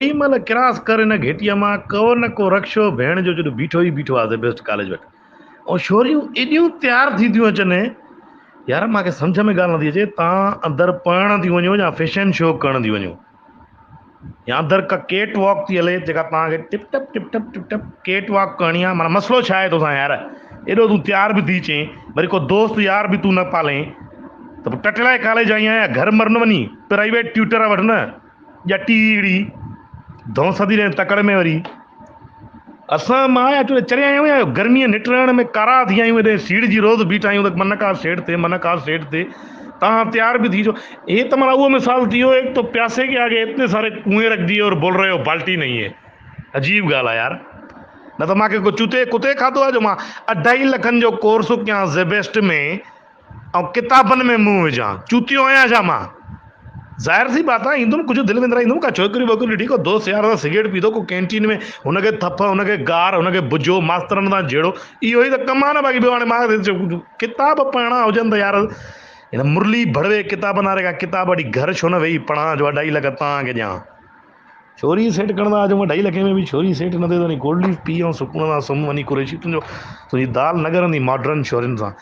महिल क्रास कर हिन घेटीअ मां को न को रक्षो भेण जो जॾहिं बीठो ई बीठो आहे बेस्ट कॉलेज वटि ऐं छोरियूं एॾियूं तयारु थी थियूं अचनि। यार मूंखे सम्झ में ॻाल्हि नथी अचे, तव्हां अंदरि पढ़ण थी वञो या फैशन शो करण थी वञो, या अंदरि का केट वॉक थी हले जेका तव्हांखे टिप टप केट वॉक करणी आहे। माना मसइलो छा आहे तोसां यार? एॾो तूं तयार बि थी चई, वरी को दोस्त यार बि तूं न पालें त पोइ टटलाए कॉलेज आई आहियां, घर मर न वञी प्राइवेट ट्यूटर वठि न, ॼटी अहिड़ी धौंस थी रहे तकड़ में। वरी असां मां चरिया आहियूं या गर्मीअ निटरण में कारा थी आहियूं, हेॾे सीड़ जी रोज़ बीठा आहियूं त मन का सेठ थिए मन का सेठ थिए। तव्हां तैयार भी थी जो, ये तो हमारा वो मिसाल थी हो, एक तो प्यासे के आगे इतने सारे कुएं रख दिए और बोल रहे हो बाल्टी नहीं है। अजीब ॻाल्हि आहे यार। न तो मूंखे को चुते कुते खाधो आहे जो मां 2.5 लखनि जो कोर्स कयां ज़ेबेस्ट में ऐं किताबनि में मुंहुं विझां? चूतियो आहियां छा मां? ज़ाहिर सी बात आहे, ईंदुमि कुझु दिलि में ईंदुमि, का छोकिरी वोकिरी ॾिठी, को दोस्त यार सां सिगरेट पीतो, को कैंटीन में हुनखे थप हुनखे गार हुनखे बुझो मास्तरनि सां जहिड़ो, इहो ई त कमु आहे न। बाक़ी ॿियो हाणे मां किताब पढ़णा हुजनि त यार हिन मुरली भड़वे किताबनि वारे खां किताब वठी घर छो न वेही पढ़ां जो 2.5 लख तव्हांखे ॾियां? छोरी सेट करण था जो 2.5 लखे में बि छोरी सेट न थिए त वञी गोल्ड लीफ पी ऐं सुकून सां सुम्ही वञी कुरेशी, तुंहिंजी दाल न करंदी मॉडर्न छोरियुनि सां।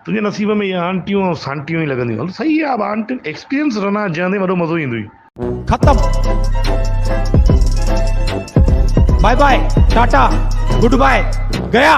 तुंहिंजे नसीब में इहे आंटियूं ऐं सांटियूं ई लॻंदियूं। हल सही आहे, आंटियूं एक्सपीरियंस रहंदा जंहिं वॾो मज़ो ईंदो हुई। खत्म, bye bye, tata, good bye, गया।